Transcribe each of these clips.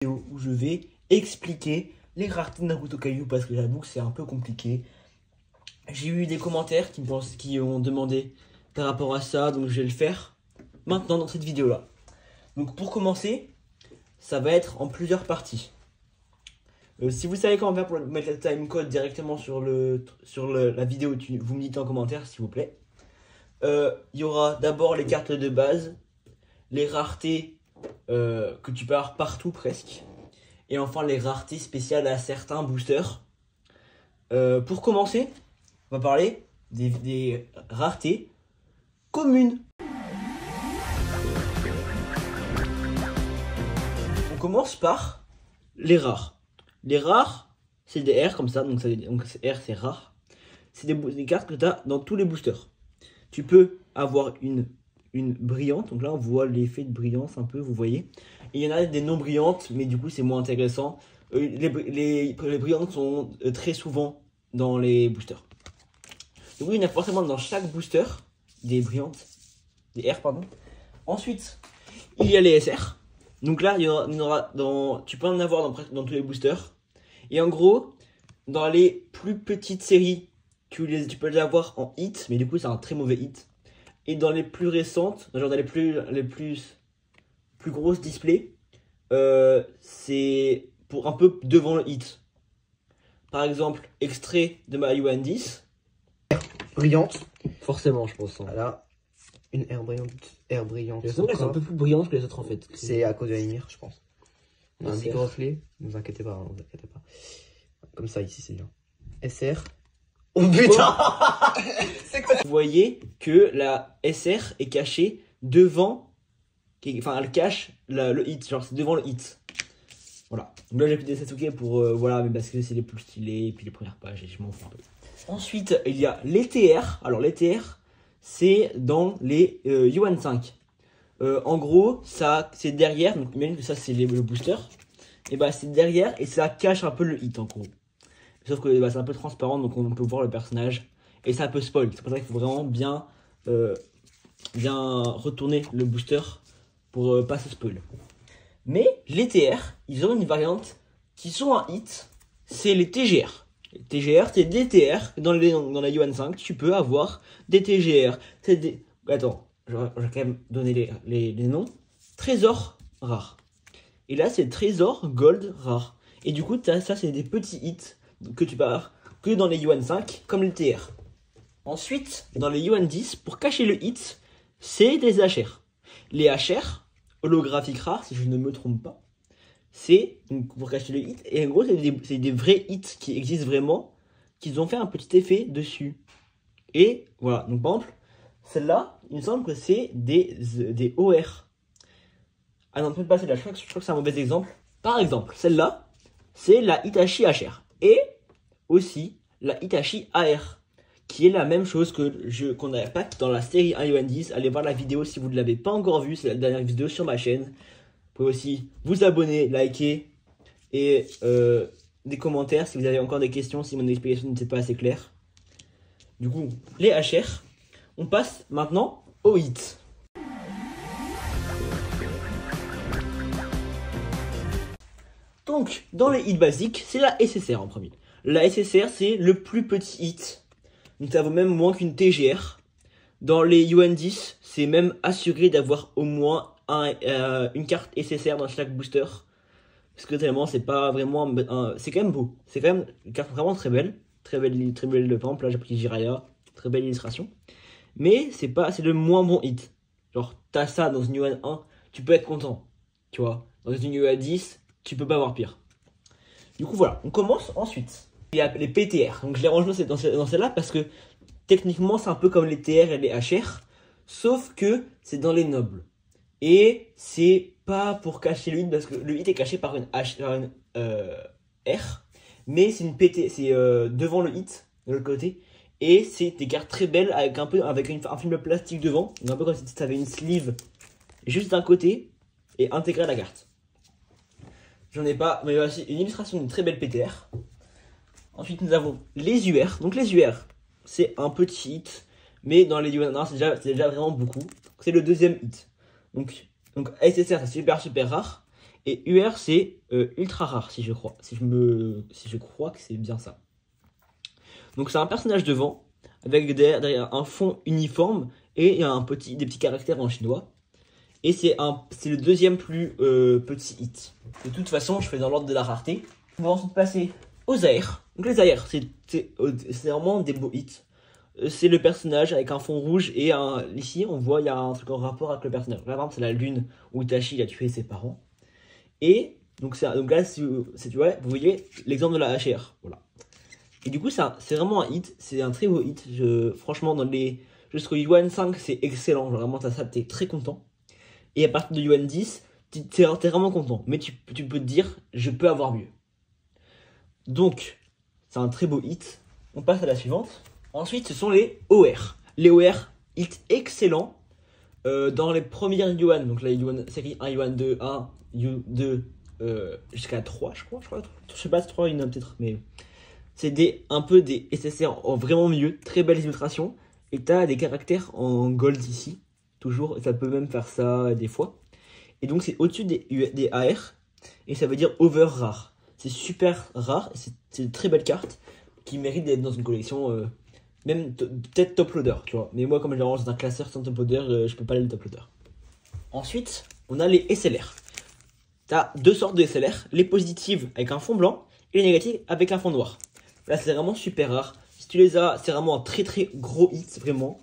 Où je vais expliquer les raretés de Naruto Kaiju parce que j'avoue que c'est un peu compliqué. J'ai eu des commentaires qui ont demandé par rapport à ça, donc je vais le faire maintenant dans cette vidéo là. Donc pour commencer, ça va être en plusieurs parties. Si vous savez comment faire pour mettre le timecode directement sur la vidéo, vous me dites en commentaire s'il vous plaît. Il y aura d'abord les cartes de base, les raretés que tu peux avoir partout presque, et enfin les raretés spéciales à certains boosters. Pour commencer, on va parler des raretés communes. On commence par les rares. Les rares, c'est des R comme ça, donc R c'est rare. C'est des cartes que tu as dans tous les boosters. Tu peux avoir une brillante, donc là on voit l'effet de brillance un peu, vous voyez. Et il y en a des non brillantes, mais du coup c'est moins intéressant. Les brillantes sont très souvent dans les boosters. Donc oui, il y en a forcément dans chaque booster des brillantes, des R pardon. Ensuite, il y a les SR. Donc là, tu peux en avoir dans tous les boosters. Et en gros, dans les plus petites séries, tu peux les avoir en hit, mais du coup c'est un très mauvais hit. Et dans les plus récentes, genre dans les plus grosses displays, c'est pour un peu devant le hit. Par exemple, extrait de ma UN10. Brillante. Forcément, je pense. Voilà. Une R brillante. R brillante. Elles sont un peu plus brillantes que les autres en fait. C'est à cause de l'émir, je pense. Un SR. big reflet. Ne vous inquiétez pas, ne vous inquiétez pas. Comme ça, ici, c'est bien. SR. Oh putain. C'est quoi? Vous voyez que la SR est cachée devant. Enfin, elle cache le hit. Genre, c'est devant le hit. Voilà. Donc là, j'ai pris des Sasuke pour. Voilà, mais parce que c'est les plus stylés. Et puis les premières pages, et je m'en fous un peu. Ensuite, il y a les TR. Alors, les TR, c'est dans les Yuan 5. En gros, ça, c'est derrière. Donc, même que ça, c'est le booster. Et bah, c'est derrière et ça cache un peu le hit en gros. Sauf que bah, c'est un peu transparent, donc on peut voir le personnage. Et ça peut spoil. C'est pour ça qu'il faut vraiment bien retourner le booster pour pas se spoil. Mais les TR, ils ont une variante qui sont un hit. C'est les TGR. Les TGR, c'est des TR. Dans la Yuan 5, tu peux avoir des TGR. C'est des... Attends, je vais quand même donner les noms. Trésor rare. Et là, c'est trésor gold rare. Et du coup, ça, c'est des petits hits que tu peux avoir que dans les Yuan 5, comme les TR. Ensuite, dans les Yuan 10, pour cacher le hit, c'est des HR. Les HR, holographiques rares, si je ne me trompe pas, c'est pour cacher le hit. Et en gros, c'est des vrais hits qui existent vraiment, qu'ils ont fait un petit effet dessus. Et voilà, donc par exemple, celle-là, il me semble que c'est des OR. Ah non, peut-être pas celle-là, je crois que c'est un mauvais exemple. Par exemple, celle-là, c'est la Itachi HR. Et aussi la Itachi AR, qui est la même chose qu'on a pas dans la série 1 Allez voir la vidéo si vous ne l'avez pas encore vue, c'est la dernière vidéo sur ma chaîne. Vous pouvez aussi vous abonner, liker et des commentaires si vous avez encore des questions, si mon explication n'était pas assez claire. Du coup, les HR, on passe maintenant aux hits. Donc, dans les hits basiques, c'est la SSR en premier. La SSR, c'est le plus petit hit. Donc, ça vaut même moins qu'une TGR. Dans les Yuan 10, c'est même assuré d'avoir au moins une carte SSR dans chaque booster. Parce que tellement, c'est pas vraiment... c'est quand même beau. C'est quand même une carte vraiment très belle. Très belle, par exemple, là, j'ai pris Jiraiya. Très belle illustration. Mais c'est le moins bon hit. Genre, t'as ça dans une Yuan 1, tu peux être content. Tu vois. Dans une Yuan 10... tu peux pas avoir pire. Du coup voilà, on commence ensuite. Il y a les PTR, donc je les range dans celle-là parce que techniquement c'est un peu comme les TR et les HR, sauf que c'est dans les nobles. Et c'est pas pour cacher le hit parce que le hit est caché par une R, mais c'est une PT, c'est devant le hit, de l'autre côté. Et c'est des cartes très belles avec un film plastique devant, donc un peu comme si tu avais une sleeve juste d'un côté et intégrer la carte. J'en ai pas, mais voici une illustration d'une très belle PTR. Ensuite, nous avons les UR. Donc, les UR, c'est un petit hit, mais dans les UR, c'est déjà vraiment beaucoup. C'est le deuxième hit. Donc SSR, c'est super rare. Et UR, c'est ultra rare, si je crois. Si je crois que c'est bien ça. Donc, c'est un personnage devant, avec derrière un fond uniforme, et il y a des petits caractères en chinois. Et c'est le deuxième plus petit hit. De toute façon, je fais dans l'ordre de la rareté. On va ensuite passer aux AR. Donc, les AR, c'est vraiment des beaux hits. C'est le personnage avec un fond rouge et ici on voit il y a un truc en rapport avec le personnage. Par exemple, c'est la lune où Itachi il a tué ses parents. Et donc là, si tu vois, vous voyez l'exemple de la HR. Voilà. Et du coup, c'est vraiment un hit. C'est un très beau hit. Franchement, jusqu'au Yuan 5, c'est excellent. Genre, vraiment, ça, t'es très content. Et à partir de Yuan 10, t'es vraiment content. Mais tu peux te dire, je peux avoir mieux. Donc, c'est un très beau hit. On passe à la suivante. Ensuite, ce sont les OR. Les OR, hit excellent dans les premières Yuan. Donc la Yuan série 1, Yuan 2, 1, U2, jusqu'à 3, je crois. Je sais pas, 3, il y en a peut-être, mais c'est un peu des SSR en vraiment mieux. Très belles illustrations. Et t'as des caractères en gold ici, toujours. Ça peut même faire ça des fois. Et donc c'est au-dessus des AR. Et ça veut dire over rare. C'est super rare. C'est une très belle carte qui mérite d'être dans une collection. Même peut-être top loader, tu vois. Mais moi, comme je range dans un classeur sans top loader, je peux pas aller le top loader. Ensuite, on a les SLR. T'as deux sortes de SLR. Les positives avec un fond blanc et les négatives avec un fond noir. Là, c'est vraiment super rare. Si tu les as, c'est vraiment un très très gros hit, vraiment.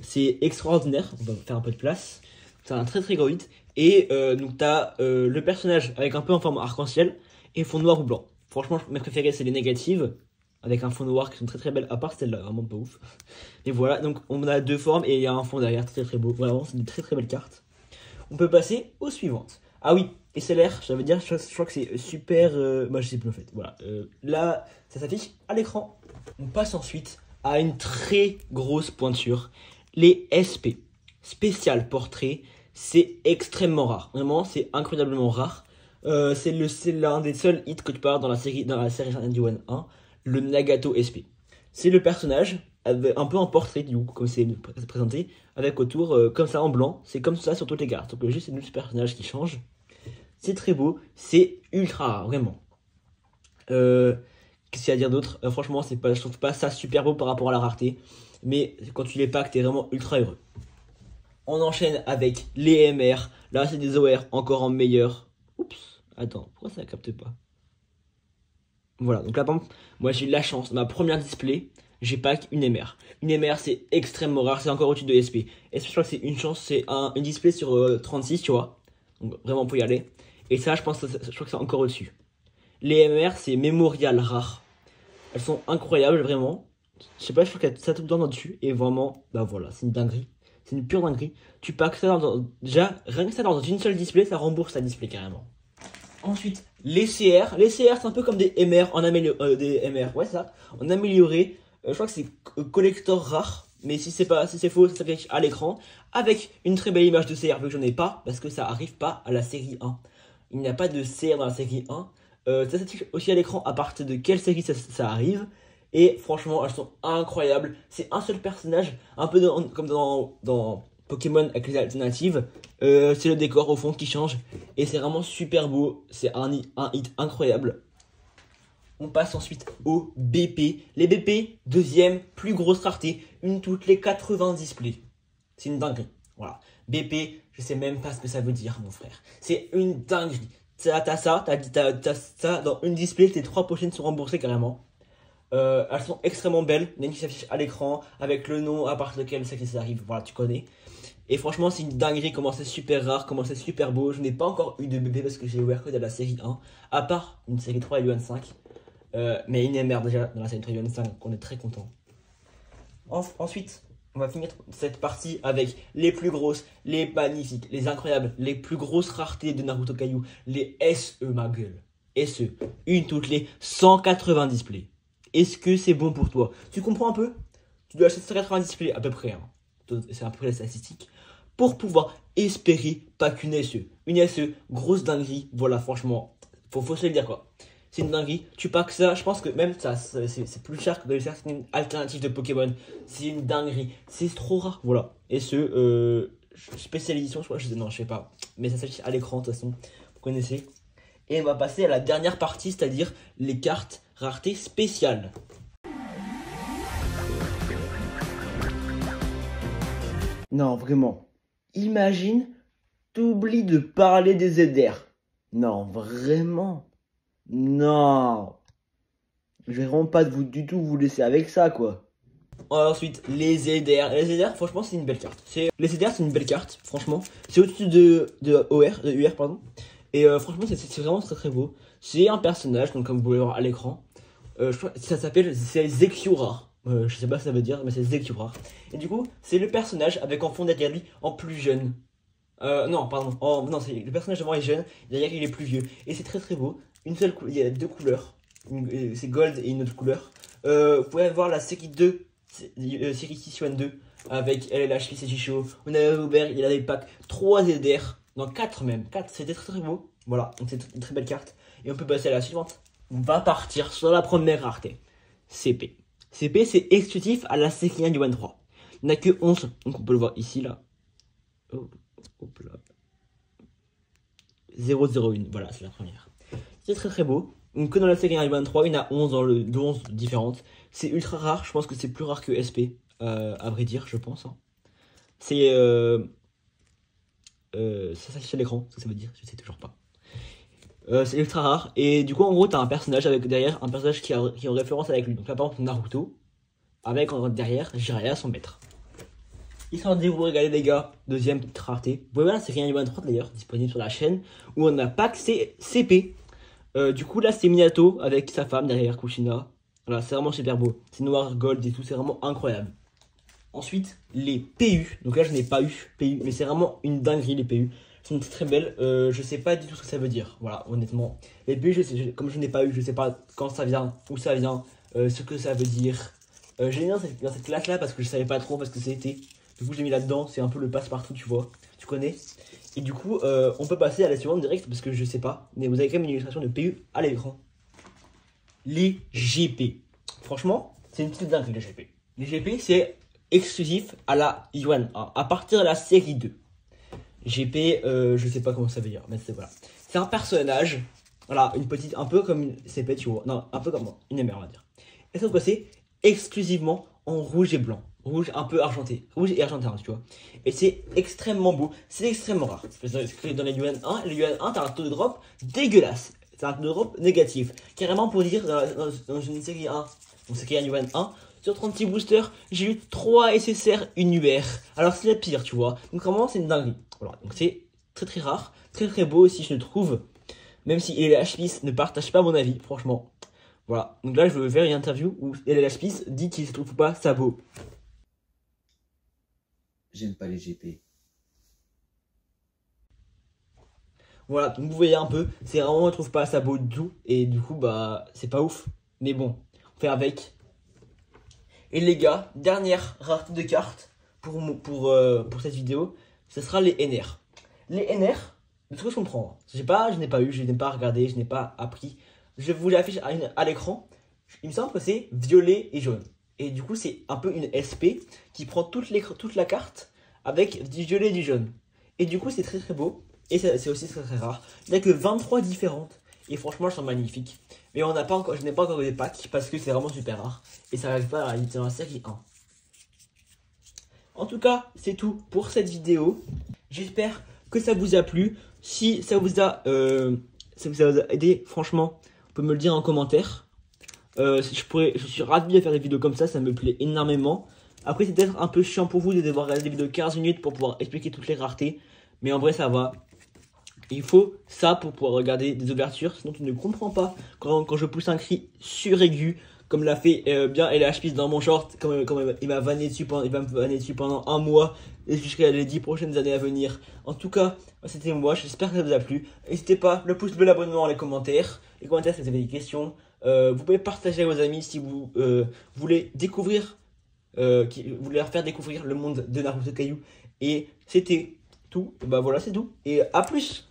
C'est extraordinaire. On va faire un peu de place. C'est un très très gros hit. Et donc, t'as le personnage avec un peu en forme arc-en-ciel et fond noir ou blanc. Franchement, mes préférés, c'est les négatives. Avec un fond noir qui sont très très belles, à part celle-là, vraiment pas ouf. Et voilà, donc on a deux formes et il y a un fond derrière très très beau. Vraiment, c'est une très très belle carte. On peut passer aux suivantes. Ah oui, SLR, ça veut dire, je crois que c'est super. Moi je sais plus en fait. Voilà, là, ça s'affiche à l'écran. On passe ensuite à une très grosse pointure. Les SP, spécial portrait, c'est extrêmement rare. Vraiment, c'est incroyablement rare. C'est l'un des seuls hits que tu peux avoir dans la série Yuan 1. Le Nagato SP. C'est le personnage, un peu en portrait du coup, comme c'est présenté, avec autour, comme ça en blanc. C'est comme ça sur toutes les cartes. Donc juste c'est le personnage qui change. C'est très beau, c'est ultra rare, vraiment. Qu'est-ce qu'il y a à dire d'autre? Franchement, je trouve pas ça super beau par rapport à la rareté. Mais quand tu les packs, t'es vraiment ultra heureux. On enchaîne avec les MR. Là, c'est des OR encore en meilleur. Oups, attends, pourquoi ça ne capte pas? Voilà, donc là, par exemple, moi j'ai eu la chance, dans ma première display, j'ai pack une MR. Une MR, c'est extrêmement rare, c'est encore au-dessus de SP. SP, je crois que c'est une chance, c'est une display sur 36, tu vois. Donc vraiment, pour y aller. Et ça, je crois que c'est encore au-dessus. Les MR, c'est mémorial rare. Elles sont incroyables, vraiment. Je sais pas, je crois qu'il y a ça tout le temps dessus. Et vraiment, bah voilà, c'est une dinguerie. C'est une pure dinguerie. Tu packs ça déjà, rien que ça dans une seule display, ça rembourse ta display carrément. Ensuite, les CR. Les CR, c'est un peu comme des MR en amélioré. Des MR, ouais, ça. En amélioré. Je crois que c'est collector rare. Mais si c'est faux, ça s'affiche à l'écran. Avec une très belle image de CR, vu que j'en ai pas. Parce que ça arrive pas à la série 1. Il n'y a pas de CR dans la série 1. Ça s'affiche aussi à l'écran à partir de quelle série ça arrive. Et franchement, elles sont incroyables. C'est un seul personnage. Un peu comme dans Pokémon avec les alternatives. C'est le décor au fond qui change. Et c'est vraiment super beau. C'est un hit incroyable. On passe ensuite au BP. Les BP, deuxième plus grosse rareté. Une toutes les 80 displays. C'est une dinguerie. Voilà. BP, je sais même pas ce que ça veut dire, mon frère. C'est une dinguerie. T'as ça dans une display. Tes 3 prochaines sont remboursées carrément. Elles sont extrêmement belles. Il y en a une qui s'affiche à l'écran avec le nom à partir de quel ça arrive. Voilà, tu connais. Et franchement, c'est une dinguerie. Comment c'est super rare, comment c'est super beau. Je n'ai pas encore eu de bébé parce que j'ai ouvert que de la série 1. À part une série 3 et Yuan 5. Mais une MR déjà dans la série 3 et Yuan 5. On est très content. Ensuite, on va finir cette partie avec les plus grosses, les magnifiques, les incroyables, les plus grosses raretés de Naruto Kaiju. Les SE, ma gueule. SE. Une toutes les 180 displays. Est-ce que c'est bon pour toi? Tu comprends un peu? Tu dois acheter 180 displays à peu près. Hein. C'est à peu près la statistique. Pour pouvoir espérer pas qu'une SE. Une SE, grosse dinguerie. Voilà, franchement, faut se le dire quoi. C'est une dinguerie. Tu packs ça, je pense que même ça, c'est plus cher que de certaines alternatives de Pokémon. C'est une dinguerie. C'est trop rare. Voilà. SE, spéciale édition, je crois. Non, je sais pas. Mais ça s'affiche à l'écran de toute façon. vous connaissez. Et on va passer à la dernière partie, c'est-à-dire les cartes rareté spéciales. Non, vraiment. Imagine, t'oublies de parler des ZR. Non, vraiment. Non. Je vais vraiment pas du tout vous laisser avec ça, quoi. Ensuite, les ZR. Les ZR, franchement, c'est une belle carte. Les ZR, c'est une belle carte, franchement. C'est au-dessus de UR, pardon. Et franchement, c'est vraiment très très beau. C'est un personnage, donc comme vous pouvez voir à l'écran. Je crois que ça s'appelle, c'est Zekiura. Je sais pas ce que ça veut dire, mais c'est Zekiura. Et du coup, c'est le personnage avec en fond derrière lui en plus jeune. Non, pardon. Non, c'est le personnage devant est jeune, derrière il est plus vieux. Et c'est très très beau. Une seule il y a deux couleurs. C'est gold et une autre couleur. Vous pouvez voir la série 2, série 6 One 2, avec LLH, et Chicho. On avait ouvert, il y a des packs 3 ZDR, non 4 même. 4, c'était très très beau. Voilà, donc c'est une très belle carte. Et on peut passer à la suivante. On va partir sur la première rareté. CP. CP, c'est exclusif à la série 1 du One 3. Il n'y en a que 11, donc on peut le voir ici, là. Oh, hop là. 001, voilà, c'est la première. C'est très très beau. Donc que dans la série 1 du One 3, il y en a 11 dans le 11 différentes. C'est ultra rare, je pense que c'est plus rare que SP, à vrai dire, je pense. Hein. C'est ça s'affiche à l'écran, ça veut dire, je sais toujours pas. C'est ultra rare, et du coup en gros t'as un personnage avec derrière, un personnage qui est en référence avec lui. Donc là par exemple Naruto, avec derrière Jiraiya son maître. Ils sont dit vous regardez les gars, deuxième rareté. Vous pouvez voir c'est rien du 23 d'ailleurs, disponible sur la chaîne, où on a pack c'est CP. Du coup là c'est Minato avec sa femme derrière Kushina. Voilà, c'est vraiment super beau. C'est noir, gold et tout, c'est vraiment incroyable. Ensuite, les PU. Donc là, je n'ai pas eu PU, mais c'est vraiment une dinguerie, les PU. Elles sont très belles. Je sais pas du tout ce que ça veut dire. Voilà, honnêtement. Les PU, comme je n'ai pas eu, je sais pas quand ça vient, où ça vient, ce que ça veut dire. J'ai mis dans cette classe-là parce que je savais pas trop, parce que c'était. Du coup, je l'ai mis là-dedans. C'est un peu le passe-partout, tu vois. Tu connais. Et du coup, on peut passer à la suivante direct parce que je sais pas. Mais vous avez quand même une illustration de PU à l'écran. Les GP. Franchement, c'est une petite dinguerie, les GP. Les GP, c'est exclusif à la Yuan 1, à partir de la série 2. GP, je sais pas comment ça veut dire, mais c'est voilà. C'est un personnage, voilà, une petite, un peu comme une CP, tu vois. Non, un peu comme une MR, on va dire. Et sauf que c'est exclusivement en rouge et blanc. Rouge un peu argenté. Rouge et argentin, tu vois. Et c'est extrêmement beau, c'est extrêmement rare. Dans les Yuan 1, les Yuan 1, t'as un taux de drop dégueulasse. C'est un taux de drop négatif. Carrément pour dire, dans une série 1, donc c'est qu'il y a Yuan 1, sur 36 boosters, j'ai eu 3 SSR, une UR. Alors c'est la pire, tu vois. Donc vraiment, c'est une dinguerie. Voilà, donc c'est très très rare, très très beau aussi, je le trouve. Même si LLH Peace ne partage pas mon avis, franchement. Voilà, donc là je vais faire une interview où LLH Peace dit qu'il se trouve pas ça beau. J'aime pas les GP. Voilà, donc vous voyez un peu, c'est vraiment, je trouve pas ça beau du tout. Et du coup, bah, c'est pas ouf. Mais bon, on fait avec. Et les gars, dernière rareté de cartes pour cette vidéo, ce sera les NR. Les NR, de ce que je comprends, je n'ai pas eu, je n'ai pas regardé, je n'ai pas appris. Je vous l'affiche à l'écran. Il me semble que c'est violet et jaune. Et du coup, c'est un peu une SP qui prend toute la carte avec du violet et du jaune. Et du coup, c'est très très beau. Et c'est aussi très très rare. Il n'y a que 23 différentes. Et franchement, elles sont magnifiques. Mais je n'ai pas encore des packs parce que c'est vraiment super rare. Et ça n'arrive pas dans la série 1. En tout cas, c'est tout pour cette vidéo. J'espère que ça vous a plu. Si ça vous a aidé, franchement, vous pouvez me le dire en commentaire. Je suis ravi de faire des vidéos comme ça me plaît énormément. Après, c'est peut-être un peu chiant pour vous de devoir regarder des vidéos de 15 minutes pour pouvoir expliquer toutes les raretés. Mais en vrai, ça va. Il faut ça pour pouvoir regarder des ouvertures, sinon tu ne comprends pas quand je pousse un cri suraigu, comme l'a fait bien LH Peace dans mon short, comme il m'a vanné dessus pendant un mois et jusqu'à les 10 prochaines années à venir. En tout cas, c'était moi, j'espère que ça vous a plu. N'hésitez pas, le pouce bleu, l'abonnement, les commentaires. Les commentaires si vous avez des questions. Vous pouvez partager à vos amis si vous voulez découvrir, leur faire découvrir le monde de Naruto Kaiju. Et c'était tout, bah voilà c'est tout, et à plus.